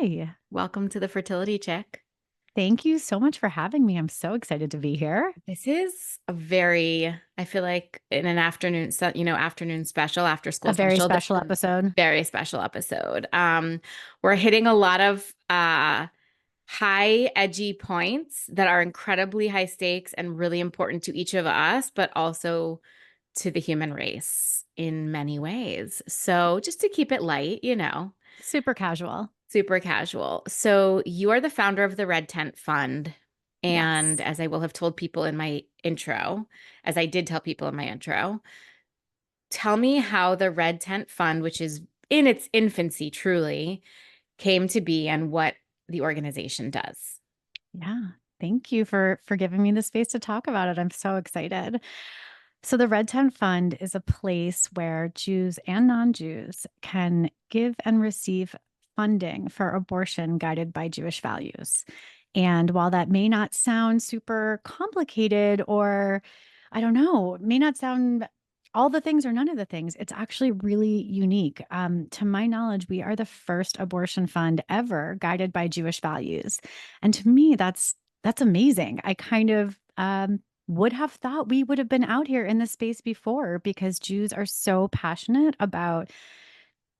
Hi. Welcome to the Fertility Check. Thank you so much for having me. I'm so excited to be here. This is I feel like in an afternoon, afternoon special, after A school very special. This special is a episode. very special episode. We're hitting a lot of high, edgy points that are incredibly high stakes and really important to each of us, but also to the human race in many ways. So just to keep it light, Super casual. super casual. So you are the founder of the Red Tent Fund. And Yes. as I will have told people in my intro, as I did tell people in my intro, tell me how the Red Tent Fund, which is in its infancy truly, came to be and what the organization does. Yeah. Thank you for giving me the space to talk about it. I'm so excited. So the Red Tent Fund is a place where Jews and non-Jews can give and receive funding for abortion guided by Jewish values. And while that may not sound super complicated or I don't know, may not sound all the things or none of the things, it's actually really unique. To my knowledge, we are the first abortion fund ever guided by Jewish values. And to me, that's amazing. I kind of would have thought we would have been out here in this space before because Jews are so passionate about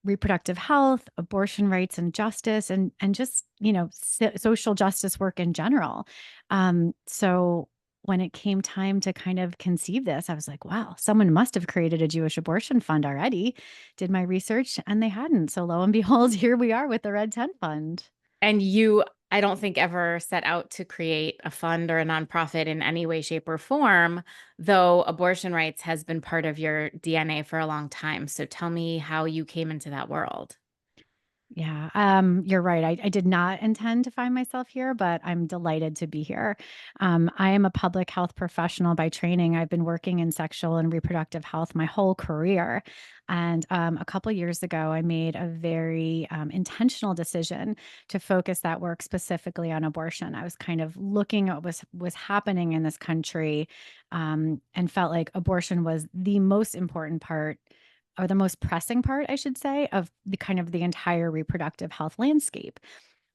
reproductive health, abortion rights and justice and just, social justice work in general. So when it came time to kind of conceive this, I was like, wow, someone must have created a Jewish abortion fund already. Did my research and they hadn't. So lo and behold, here we are with the Red Tent Fund. And you, I don't think ever set out to create a fund or a nonprofit in any way, shape, or form, though abortion rights has been part of your DNA for a long time. So tell me how you came into that world. Yeah, you're right. I did not intend to find myself here, but I'm delighted to be here. I am a public health professional by training. I've been working in sexual and reproductive health my whole career. And a couple years ago, I made a very intentional decision to focus that work specifically on abortion. I was kind of looking at what was happening in this country, and felt like abortion was the most important part or the most pressing part, I should say, of the kind of the entire reproductive health landscape.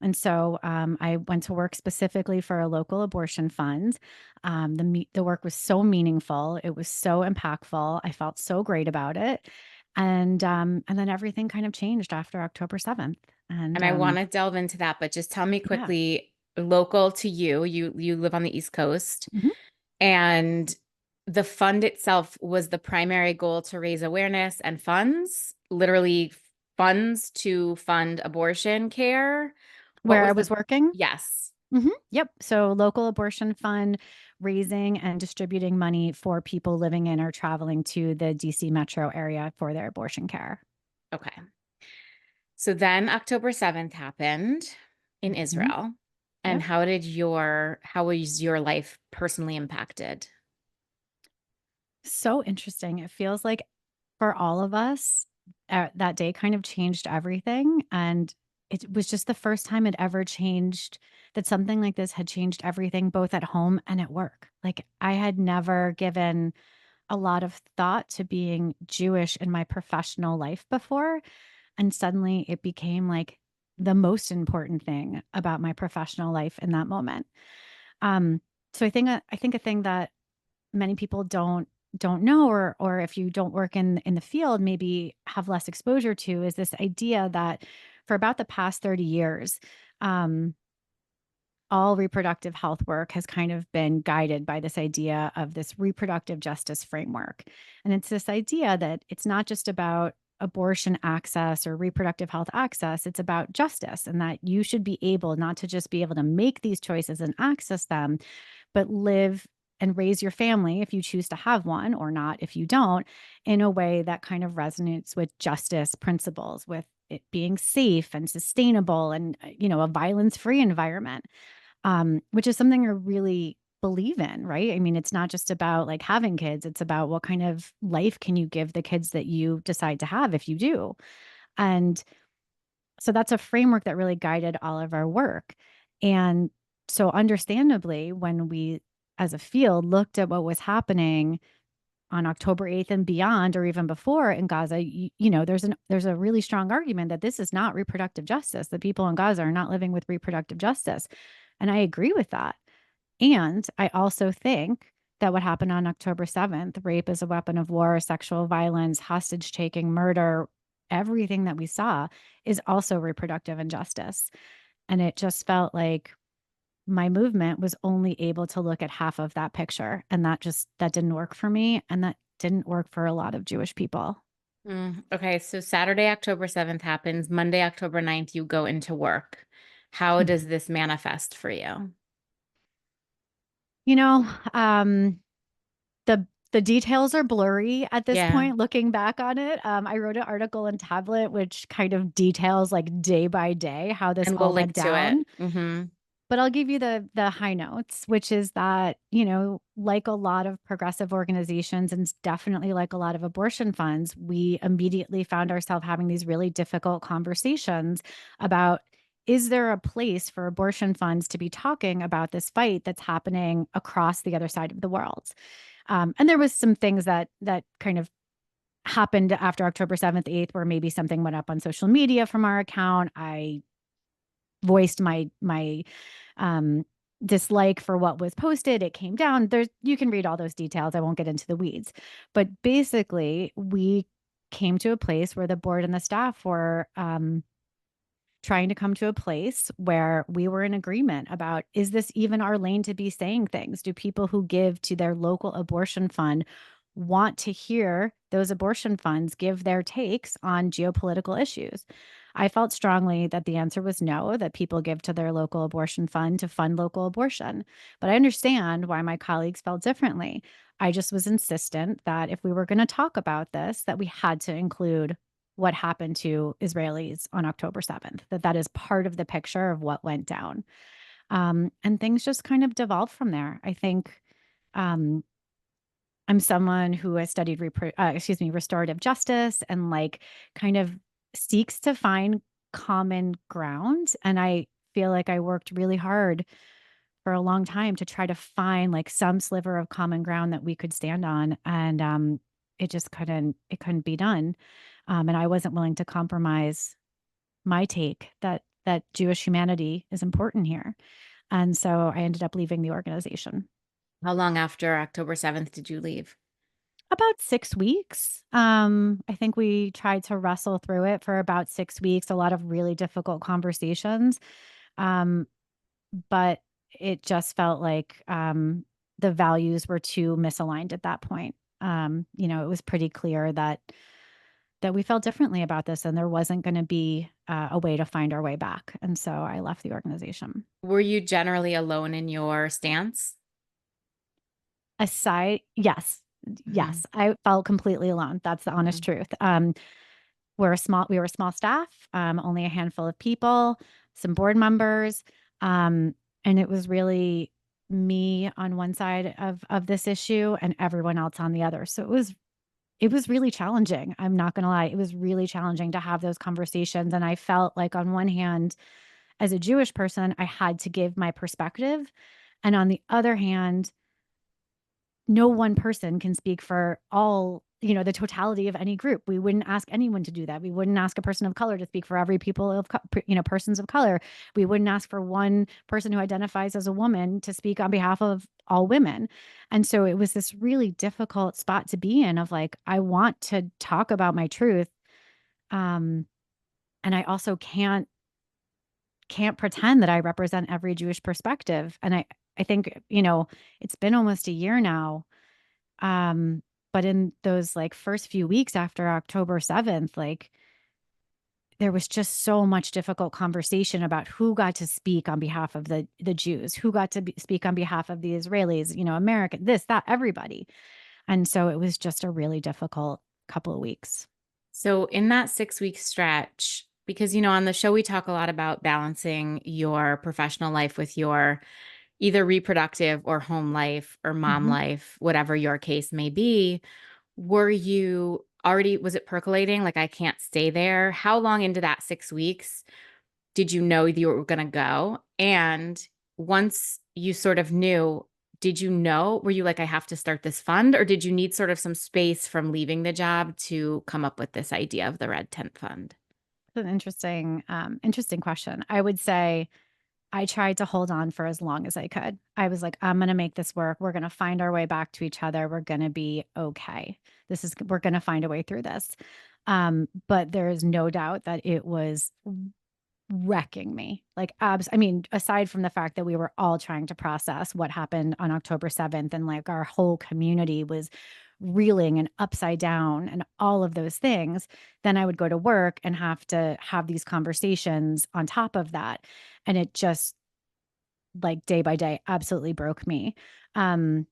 And so I went to work specifically for a local abortion fund. The work was so meaningful. It was so impactful. I felt so great about it. And then everything kind of changed after October 7th. And And I want to delve into that, but just tell me yeah. quickly, local to you, you live on the East Coast, Mhm. and the fund itself was the primary goal to raise awareness and funds, literally funds to fund abortion care. What Where I was was working. yes. Yep. So local abortion fund raising and distributing money for people living in or traveling to the DC metro area for their abortion care. Okay. So then October 7th happened in Mhm. Israel. And Yep. how was your life personally impacted? So interesting. It feels like for all of us, that day kind of changed everything. And it was just the first time it ever changed that something like this had changed everything, both at home and at work. Like I had never given a lot of thought to being Jewish in my professional life before. And suddenly it became like the most important thing about my professional life in that moment. Um, so I think a thing that many people don't know or if you don't work in the field maybe have less exposure to is this idea that for about the past 30 years um all reproductive health work has kind of been guided by this idea of this reproductive justice framework. And it's this idea that it's not just about abortion access or reproductive health access, it's about justice and that you should be able not to just be able to make these choices and access them, but live and raise your family if you choose to have one or not if you don't in a way that kind of resonates with justice principles with it being safe and sustainable and a violence free environment, which is something I really believe in, right? I mean, it's not just about like having kids, it's about what kind of life can you give the kids that you decide to have if you do. And so that's a framework that really guided all of our work. And so understandably, when we as a field looked at what was happening on October 8th and beyond, or even before in Gaza, there's a really strong argument that this is not reproductive justice. The people in Gaza are not living with reproductive justice. And I agree with that. And I also think that what happened on October 7th, rape as a weapon of war, sexual violence, hostage taking, murder, everything that we saw is also reproductive injustice. And it just felt like my movement was only able to look at half of that picture. And that didn't work for me. And that didn't work for a lot of Jewish people. Okay, so Saturday, October 7th happens. Monday, October 9th, you go into work. How does this manifest for you? You know, the details are blurry at this Yeah, point, looking back on it. I wrote an article in Tablet which kind of details like day by day how this and we'll all link went to it. down. But I'll give you the high notes, which is that, like a lot of progressive organizations and definitely like a lot of abortion funds, we immediately found ourselves having these really difficult conversations about, is there a place for abortion funds to be talking about this fight that's happening across the other side of the world? And there was some things that kind of happened after October 7th, 8th, where maybe something went up on social media from our account. I voiced my um, dislike for what was posted. It came down. You can read all those details. I won't get into the weeds, but basically, we came to a place where the board and the staff were trying to come to a place where we were in agreement about, is this even our lane to be saying things? Do people who give to their local abortion fund want to hear those abortion funds give their takes on geopolitical issues? I felt strongly that the answer was no, that people give to their local abortion fund to fund local abortion. But I understand why my colleagues felt differently. I just was insistent that if we were going to talk about this, that we had to include what happened to Israelis on October 7th, that is part of the picture of what went down. And things just kind of devolved from there. I think um, I'm someone who has studied restorative justice and like kind of seeks to find common ground. And I feel like I worked really hard for a long time to try to find like some sliver of common ground that we could stand on. And it couldn't be done. And I wasn't willing to compromise my take that Jewish humanity is important here. And so I ended up leaving the organization. How long after October 7th did you leave? About 6 weeks. I think we tried to wrestle through it for about 6 weeks, a lot of really difficult conversations. Um, but it just felt like the values were too misaligned at that point. It was pretty clear that we felt differently about this, and there wasn't going to be a way to find our way back. And so I left the organization. Were you generally alone in your stance? Yes, Hmm. yes, I felt completely alone. That's the honest truth. We were a small staff, only a handful of people, some board members, and it was really me on one side of this issue and everyone else on the other. So it was really challenging. I'm not going to lie. It was really challenging to have those conversations. And I felt like, on one hand, as a Jewish person, I had to give my perspective. And on the other hand, no one person can speak for all, the totality of any group. We wouldn't ask anyone to do that. We wouldn't ask a person of color to speak for every persons of color. We wouldn't ask for one person who identifies as a woman to speak on behalf of all women. And so it was this really difficult spot to be in, of like, I want to talk about my truth. Um, and I also can't pretend that I represent every Jewish perspective. And I think, it's been almost a year now. Um, but in those like first few weeks after October 7th, like, there was just so much difficult conversation about who got to speak on behalf of the Jews, who got to speak on behalf of the Israelis, American, this, that, everybody. And so it was just a really difficult couple of weeks. So in that 6 week stretch, because on the show we talk a lot about balancing your professional life with your either reproductive or home life or mom Mhm. life, whatever your case may be. Were you already, was it percolating? Like, I can't stay there. How long into that 6 weeks did you know you were going to go? And once you sort of knew, did you know, were you like, I have to start this fund, or did you need sort of some space from leaving the job to come up with this idea of the Red Tent Fund? It's an interesting question. I would say I tried to hold on for as long as I could. I was like, I'm going to make this work. We're going to find our way back to each other. We're going to be okay. We're going to find a way through this. But there is no doubt that it was wrecking me. Like, I mean, aside from the fact that we were all trying to process what happened on October 7th, and like our whole community was reeling and upside down and all of those things, then I would go to work and have to have these conversations on top of that. And it just, like, day by day, absolutely broke me. Um,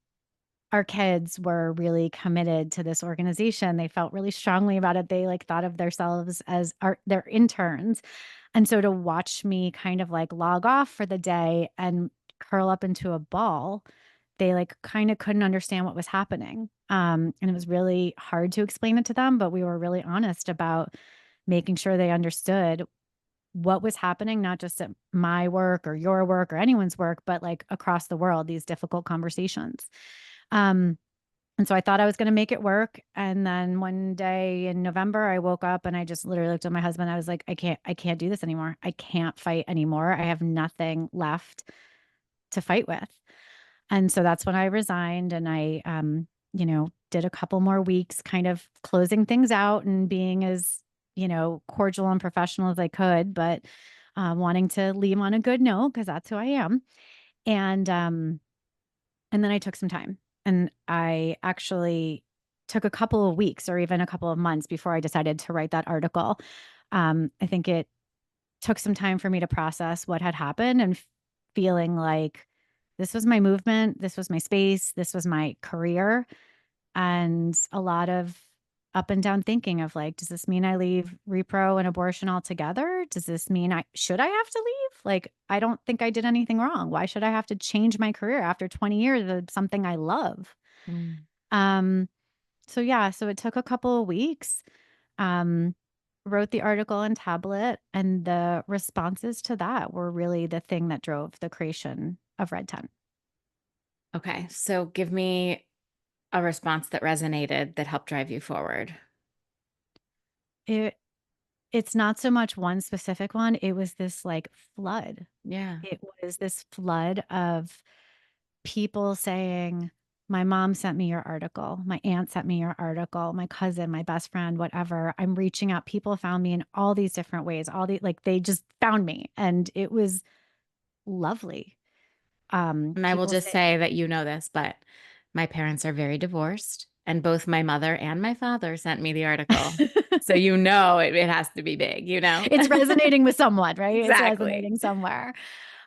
our kids were really committed to this organization. They felt really strongly about it. They like thought of themselves as their interns. And so to watch me kind of like log off for the day and curl up into a ball, they like kind of couldn't understand what was happening. And it was really hard to explain it to them, but we were really honest about making sure they understood what was happening, not just at my work or your work or anyone's work, but like across the world, these difficult conversations. Um, and so I thought I was going to make it work. And then one day in November, I woke up and I just literally looked at my husband. I was like, I can't do this anymore. I can't fight anymore. I have nothing left to fight with. And so that's when I resigned, and I, did a couple more weeks kind of closing things out and being as, cordial and professional as I could, but wanting to leave on a good note because that's who I am. And, um, and then I took some time, and I actually took a couple of weeks or even a couple of months before I decided to write that article. I think it took some time for me to process what had happened and feeling like this was my movement, this was my space, this was my career, and a lot of up and down thinking of like, does this mean I leave repro and abortion altogether? Does this mean should I have to leave? Like, I don't think I did anything wrong. Why should I have to change my career after 20 years of something I love? Mm. Um, so yeah, so it took a couple of weeks. Um, wrote the article in Tablet, and the responses to that were really the thing that drove the creation of Red Tent. Okay, so give me a response that resonated that helped drive you forward. It it's not so much one specific one. It was this like flood. Yeah. It was this flood of people saying, my mom sent me your article. My aunt sent me your article. My cousin, my best friend, whatever. I'm reaching out. People found me in all these different ways. Like they just found me. And it was lovely. And I will People just say, say that you know this, but my parents are very divorced, and both my mother and my father sent me the article. So you know it has to be big, you know? it's resonating with someone, right? It's Exactly. resonating somewhere.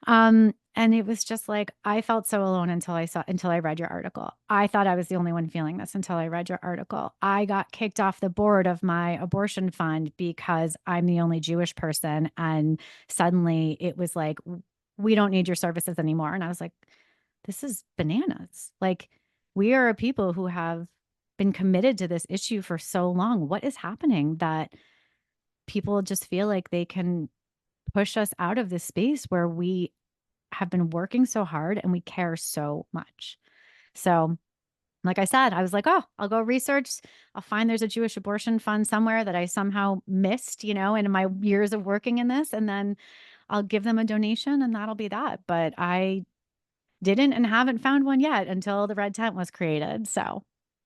And it was just like I felt so alone until I read your article. I thought I was the only one feeling this until I read your article. I got kicked off the board of my abortion fund because I'm the only Jewish person, and suddenly it was like, we don't need your services anymore." And I was like, this is bananas. Like, we are a people who have been committed to this issue for so long. What is happening that people just feel like they can push us out of this space where we have been working so hard and we care so much? So, like I said, I was like, oh, I'll go research. I'll find there's a Jewish abortion fund somewhere that I somehow missed, in my years of working in this. And then I'll give them a donation, and that'll be that. But I didn't and haven't found one yet until the Red Tent was created. So,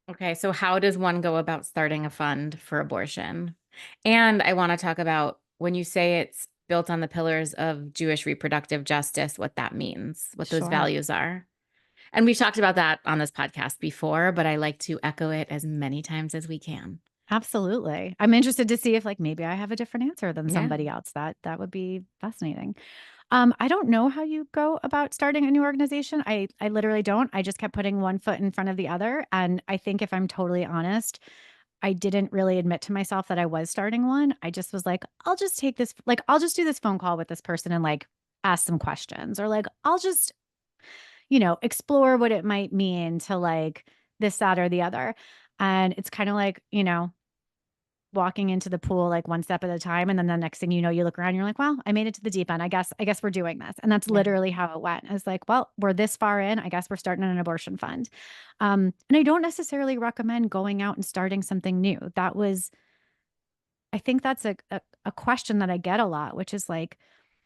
Okay, so how does one go about starting a fund for abortion? And I want to talk about when you say it's built on the pillars of Jewish reproductive justice, what that means, what those sure. values are. And we've talked about that on this podcast before, but I like to echo it as many times as we can. Absolutely. I'm interested to see if like maybe I have a different answer than Yeah. somebody else. That would be fascinating. I don't know how you go about starting a new organization. I literally don't. I just kept putting one foot in front of the other. And I think if I'm totally honest, I didn't really admit to myself that I was starting one. I just was like, I'll just take this, like, I'll just do this phone call with this person and like ask some questions, or like, I'll just, explore what it might mean to like this, that, or the other. And it's kind of like, walking into the pool like one step at a time. And then the next thing you know, you look around, you're like, well, I made it to the deep end. I guess we're doing this. And that's Yeah. literally how it went. It's like, well, we're this far in. I guess we're starting an abortion fund. And I don't necessarily recommend going out and starting something new. I think that's a question that I get a lot, which is like,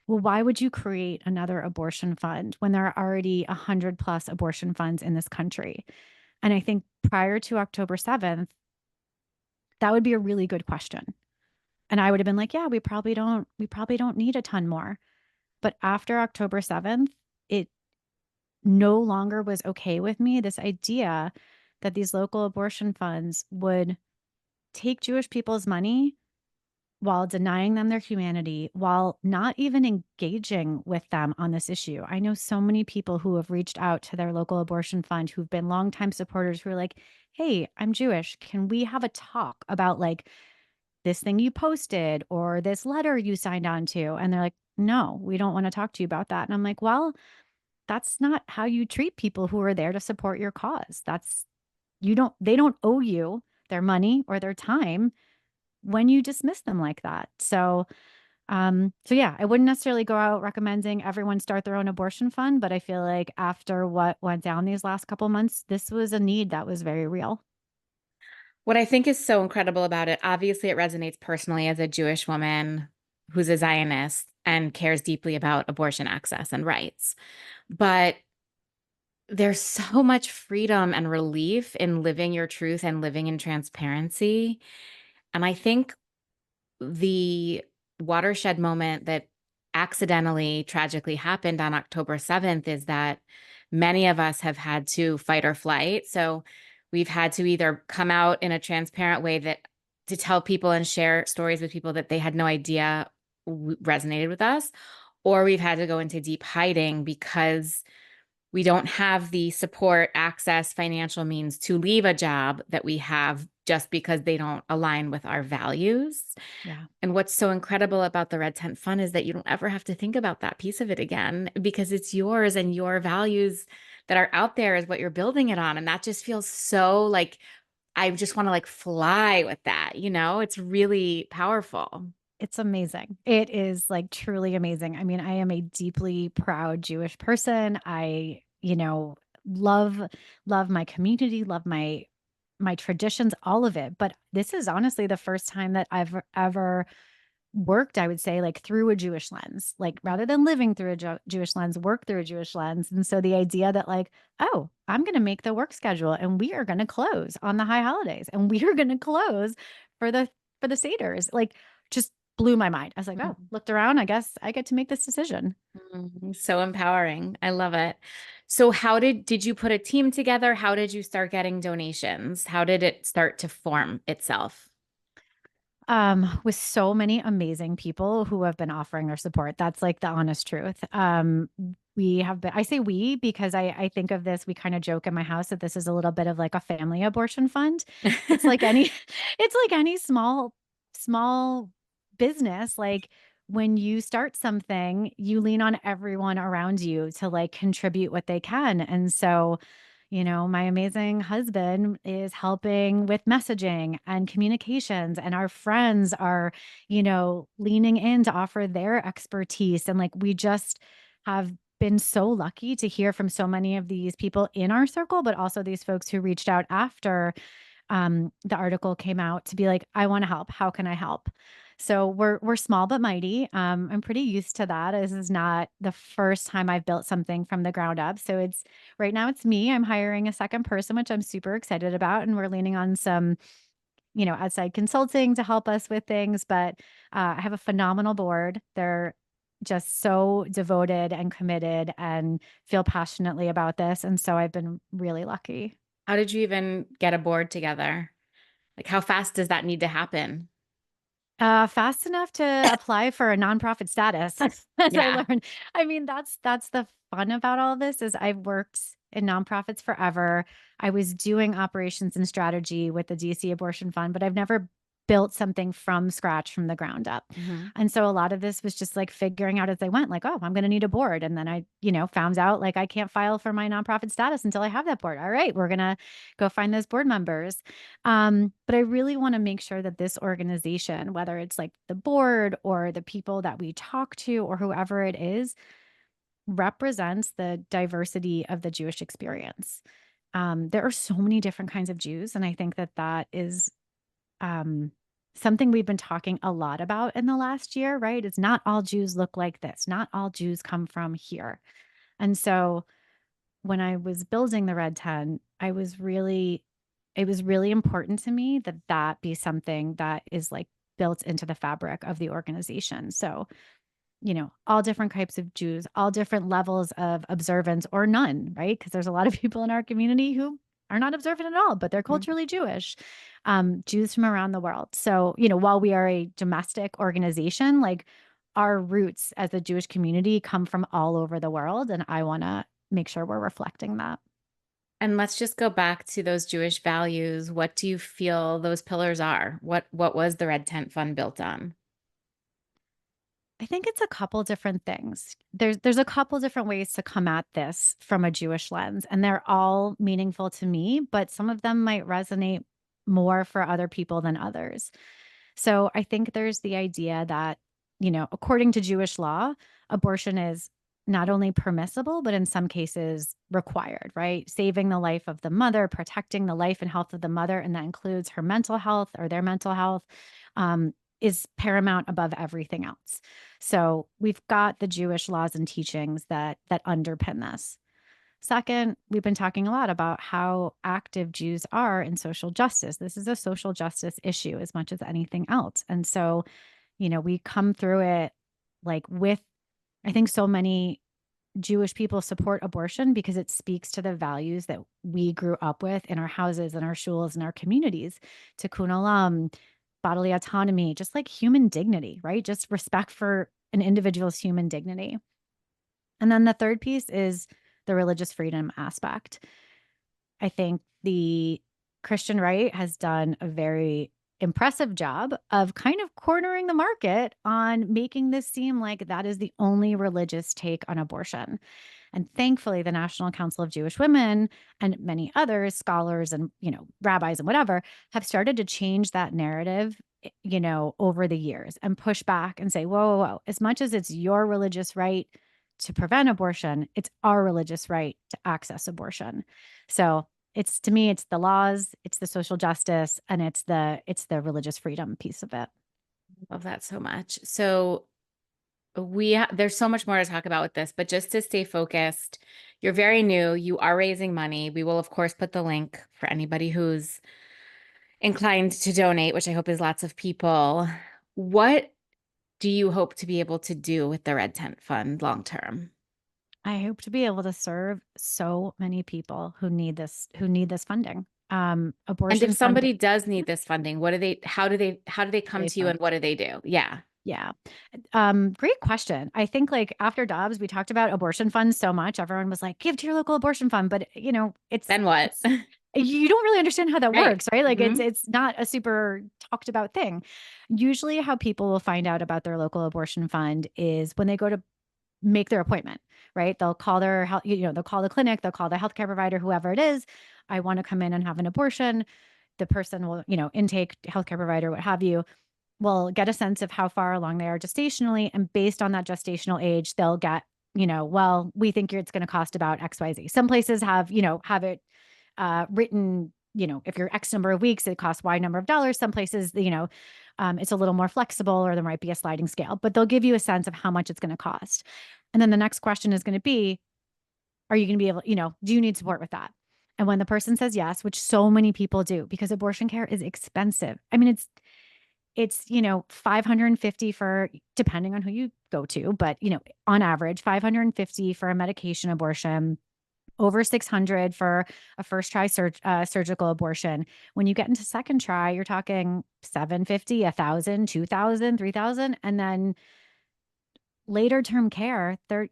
well, why would you create another abortion fund when there are already 100 plus abortion funds in this country? And I think prior to October 7th, that would be a really good question. And I would have been like, yeah, we probably don't need a ton more. But after October 7th, it no longer was okay with me. This idea that these local abortion funds would take Jewish people's money while denying them their humanity, while not even engaging with them on this issue. I know so many people who have reached out to their local abortion fund who've been longtime supporters who are like, hey, I'm Jewish. Can we have a talk about like this thing you posted or this letter you signed on to? And they're like, no, we don't want to talk to you about that. And I'm like, well, that's not how you treat people who are there to support your cause. They don't owe you their money or their time when you dismiss them like that. So yeah, I wouldn't necessarily go out recommending everyone start their own abortion fund, but I feel like after what went down these last couple months, this was a need that was very real. What I think is so incredible about it, obviously, it resonates personally as a Jewish woman who's a Zionist and cares deeply about abortion access and rights. But there's so much freedom and relief in living your truth and living in transparency. And I think the watershed moment that accidentally, tragically happened on October 7th is that many of us have had to fight or flight. So we've had to either come out in a transparent way that to tell people and share stories with people that they had no idea resonated with us, or we've had to go into deep hiding because we don't have the support, access, financial means to leave a job that we have just because they don't align with our values. Yeah. And what's so incredible about the Red Tent Fund is that you don't ever have to think about that piece of it again because it's yours and your values that are out there is what you're building it on. And that just feels so like I just want to like fly with that, it's really powerful. It's amazing. It is like truly amazing. I mean, I am a deeply proud Jewish person. Love love my community, love my traditions, all of it. But this is honestly the first time that I've ever worked, I would say, like through a Jewish lens, like rather than living through a Jewish lens, work through a Jewish lens. And so the idea that like, oh, I'm going to make the work schedule and we are going to close on the high holidays and we are going to close for the Seders, like just blew my mind. I was like, oh, Mhm. looked around. I guess I get to make this decision. So empowering. I love it. So how did you put a team together? How did you start getting donations? How did it start to form itself? With so many amazing people who have been offering their support. That's like the honest truth. We have been, I say we because I think of this, we kind of joke in my house that this is a little bit of like a family abortion fund. It's like any, it's like any small business. Like when you start something, you lean on everyone around you to like contribute what they can. And so, my amazing husband is helping with messaging and communications, and our friends are, leaning in to offer their expertise. And like we just have been so lucky to hear from so many of these people in our circle, but also these folks who reached out after the article came out to be like, I want to help. How can I help? So we're small but mighty. I'm pretty used to that. This is not the first time I've built something from the ground up. So it's right now it's me. I'm hiring a second person, which I'm super excited about, and we're leaning on some, outside consulting to help us with things. But I have a phenomenal board. They're just so devoted and committed and feel passionately about this, and so I've been really lucky. How did you even get a board together? Like how fast does that need to happen? Fast enough to apply for a nonprofit status, as I Yeah. learned. I mean, that's the fun about all of this is I've worked in nonprofits forever. I was doing operations and strategy with the DC Abortion Fund, but I've never built something from scratch from the ground up. Mhm. And so a lot of this was just like figuring out as I went, like, oh, I'm going to need a board. And then I, found out like I can't file for my nonprofit status until I have that board. All right, we're going to go find those board members. But I really want to make sure that this organization, whether it's like the board or the people that we talk to or whoever it is, represents the diversity of the Jewish experience. There are so many different kinds of Jews. And I think that that is um, something we've been talking a lot about in the last year, right? It's not all Jews look like this. Not all Jews come from here. And so when I was building the Red Tent, it was really important to me that that be something that is like built into the fabric of the organization. So, all different types of Jews, all different levels of observance or none, right? Because there's a lot of people in our community who are not observant at all, but they're Mhm. culturally Jewish, Jews from around the world. So, while we are a domestic organization, like our roots as a Jewish community come from all over the world. And I want to make sure we're reflecting that. And let's just go back to those Jewish values. What do you feel those pillars are? What was the Red Tent Fund built on? I think it's a couple different things. There's a couple different ways to come at this from a Jewish lens, and they're all meaningful to me, but some of them might resonate more for other people than others. So I think there's the idea that, according to Jewish law, abortion is not only permissible, but in some cases required, right? Saving the life of the mother, protecting the life and health of the mother, and that includes her mental health or their mental health, um, is paramount above everything else. So we've got the Jewish laws and teachings that underpin this. Second, we've been talking a lot about how active Jews are in social justice. This is a social justice issue as much as anything else. And so, we come through it like with, I think so many Jewish people support abortion because it speaks to the values that we grew up with in our houses and our shuls and our communities. Tikkun olam, bodily autonomy, just like human dignity, right? Just respect for an individual's human dignity. And then the third piece is the religious freedom aspect. I think the Christian right has done a very impressive job of kind of cornering the market on making this seem like that is the only religious take on abortion. And thankfully, the National Council of Jewish Women and many others, scholars and, rabbis and whatever, have started to change that narrative, over the years and push back and say, whoa, whoa, whoa. As much as it's your religious right to prevent abortion, it's our religious right to access abortion. So it's to me, it's the laws, it's the social justice, and it's the religious freedom piece of it. Love that so much. So there's so much more to talk about with this, but just to stay focused, you're very new, you are raising money. We will of course put the link for anybody who's inclined to donate, which I hope is lots of people. What do you hope to be able to do with the Red Tent Fund long term? I hope to be able to serve so many people who need this funding. And if Abortion funding. somebody does need this funding, how do they come They to you fund. and what do they do? Yeah. Yeah. Great question. I think like after Dobbs, we talked about abortion funds so much. Everyone was like, give to your local abortion fund. But Then what? it's you don't really understand how that Right. works, right? Like it's Mhm. it's not a super talked about thing. Usually how people will find out about their local abortion fund is when they go to make their appointment, right? They'll call their health, they'll call the clinic, they'll call the healthcare provider, whoever it is. I want to come in and have an abortion. The person will, intake healthcare provider, what have you, will get a sense of how far along they are gestationally. And based on that gestational age, they'll get, well, we think it's going to cost about XYZ. Some places have it written, if you're X number of weeks, it costs Y number of dollars. Some places, it's a little more flexible or there might be a sliding scale, but they'll give you a sense of how much it's going to cost. And then the next question is going to be, are you going to be able, do you need support with that? And when the person says yes, which so many people do, because abortion care is expensive. I mean, it's 550 for, depending on who you go to, but on average 550 for a medication abortion, over 600 for a first try surgical abortion. When you get into second try, you're talking 750, 1,000, 2,000, 3,000, and then later term care, third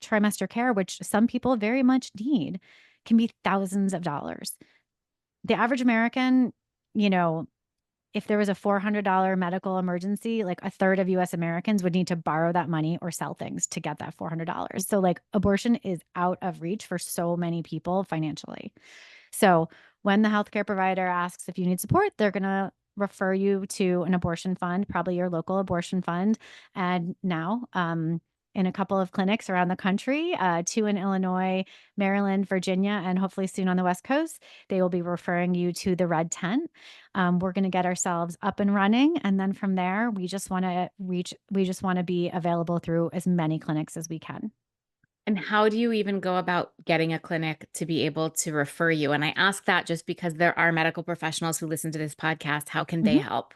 trimester care, which some people very much need, can be thousands of dollars. The average American, you know, if there was a $400 medical emergency, like a third of US Americans would need to borrow that money or sell things to get that $400. So like abortion is out of reach for so many people financially. So when the healthcare provider asks if you need support, they're going to refer you to an abortion fund, probably your local abortion fund. And now, in a couple of clinics around the country, two in Illinois, Maryland, Virginia, and hopefully soon on the West Coast, they will be referring you to the Red Tent. We're going to get ourselves up and running. And then from there, we just want to be available through as many clinics as we can. And how do you even go about getting a clinic to be able to refer you? And I ask that just because there are medical professionals who listen to this podcast. How can they Mhm. help?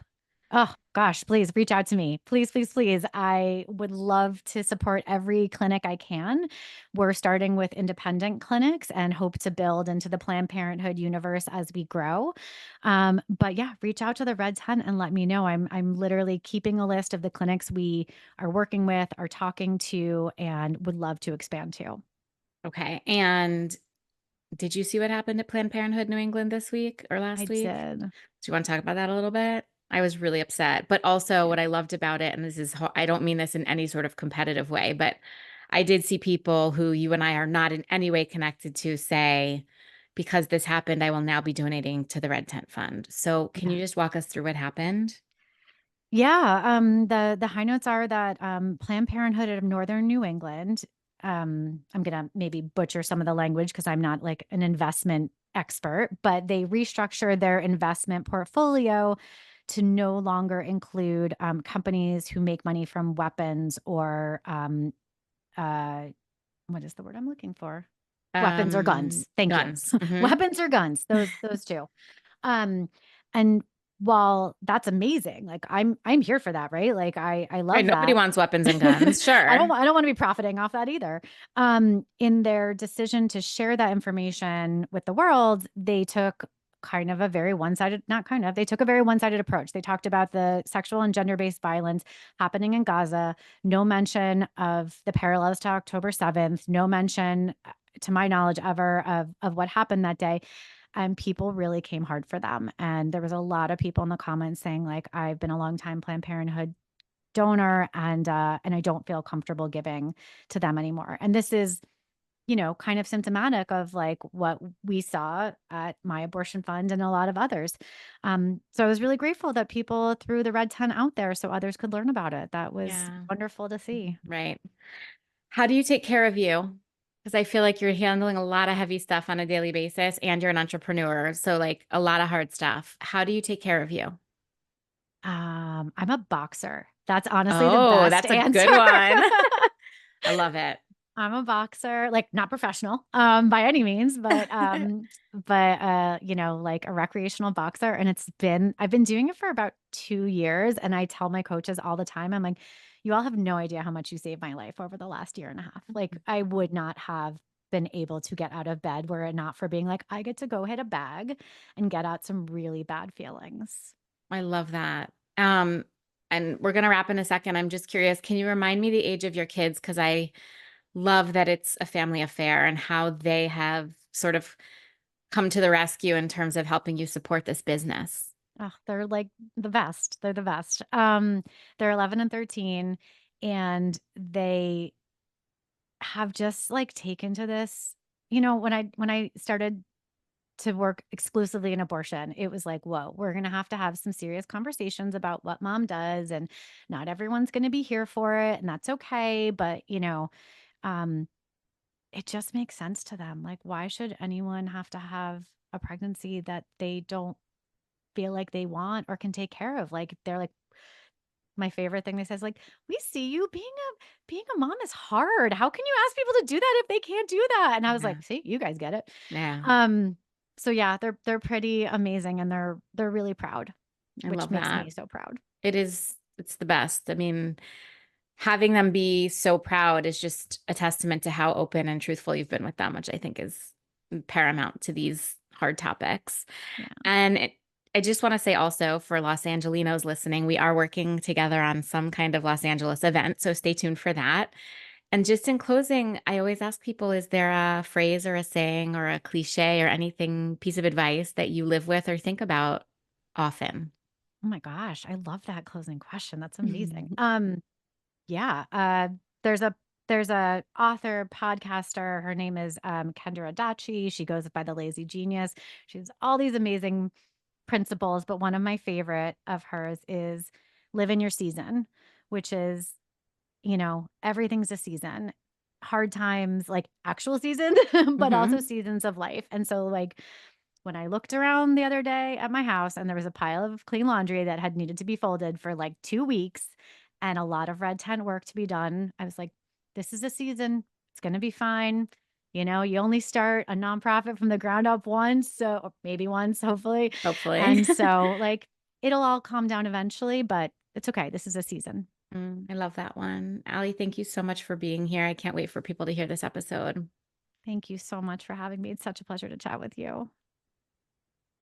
Oh gosh, please reach out to me. Please, please, please. I would love to support every clinic I can. We're starting with independent clinics and hope to build into the Planned Parenthood universe as we grow. But yeah, reach out to the Red Tent and let me know. I'm literally keeping a list of the clinics we are working with, are talking to, and would love to expand to. Okay. And did you see what happened at Planned Parenthood New England this week or I last week? did. Do you want to talk about that a little bit? I was really upset. But also, Yeah. what I loved about it, and this is, I don't mean this in any sort of competitive way, but I did see people who you and I are not in any way connected to say, because this happened, I will now be donating to the Red Tent Fund. So, can Yeah. you just walk us through what happened? Yeah, the high notes are that Planned Parenthood of Northern New England. I'm gonna maybe butcher some of the language because I'm not like an investment expert, but they restructured their investment portfolio to no longer include companies who make money from weapons or uh, what is the word I'm looking for? Weapons or guns. Thank you. Guns. Hmm. Weapons or guns. Those two. Um, and while that's amazing, like I'm here for that, right? Like I Right. love Nobody that. wants weapons and guns. I don't Sure. I don't want to be profiting off that either. In their decision to share that information with the world, they took kind of a very one-sided, not kind of, they took a very one-sided approach. They talked about the sexual and gender-based violence happening in Gaza, no mention of the parallels to October 7th, no mention to my knowledge ever of what happened that day, and people really came hard for them. And there was a lot of people in the comments saying like, I've been a long time Planned Parenthood donor and I don't feel comfortable giving to them anymore. And this is, kind of symptomatic of like what we saw at my abortion fund and a lot of others. So I was really grateful that people threw the red tent out there so others could learn about it. That was Yeah. wonderful to see. Right. How do you take care of you? Because I feel like you're handling a lot of heavy stuff on a daily basis and you're an entrepreneur. So, like a lot of hard stuff. How do you take care of you? I'm a boxer. That's honestly the Oh, best that's a answer. good one. I love it. I'm a boxer, like not professional, by any means, like a recreational boxer. And I've been doing it for about 2 years. And I tell my coaches all the time, I'm like, you all have no idea how much you saved my life over the last year and a half. Like I would not have been able to get out of bed were it not for being like, I get to go hit a bag and get out some really bad feelings. I love that. And we're gonna wrap in a second. I'm just curious, can you remind me the age of your kids? Because I love that it's a family affair and how they have sort of come to the rescue in terms of helping you support this business. Oh, they're like the best. They're the best. They're 11 and 13, and they have just like taken to this. When I started to work exclusively in abortion, it was like, whoa, we're gonna have to have some serious conversations about what mom does, and not everyone's gonna be here for it, and that's okay. But um, it just makes sense to them. Like, why should anyone have to have a pregnancy that they don't feel like they want or can take care of? Like, they're like, my favorite thing they say is like, "We see you being a mom is hard. How can you ask people to do that if they can't do that?" And I was Yeah. like, "See, you guys get it." Yeah. Um, so yeah, they're pretty amazing and they're really proud, I which love makes that. me so proud. It's the best. I mean, having them be so proud is just a testament to how open and truthful you've been with them, which I think is paramount to these hard topics. Yeah. And I just want to say also for Los Angelinos listening, we are working together on some kind of Los Angeles event. So stay tuned for that. And just in closing, I always ask people, is there a phrase or a saying or a cliche or anything, piece of advice that you live with or think about often? Oh my gosh, I love that closing question. That's amazing. Mhm. Yeah, there's a there's a author, podcaster, her name is, Kendra Adachi, she goes by The Lazy Genius. She has all these amazing principles, but one of my favorite of hers is live in your season, which is, everything's a season. Hard times, like actual season, but also Mhm. seasons of life. And so, like, when I looked around the other day at my house and there was a pile of clean laundry that had needed to be folded for like 2 weeks and a lot of red tent work to be done, I was like, this is a season. It's going to be fine. You only start a nonprofit from the ground up once, so or maybe once, hopefully. Hopefully. And so, like, it'll all calm down eventually, but it's okay. This is a season. I love that one. Allie, thank you so much for being here. I can't wait for people to hear this episode. Thank you so much for having me. It's such a pleasure to chat with you.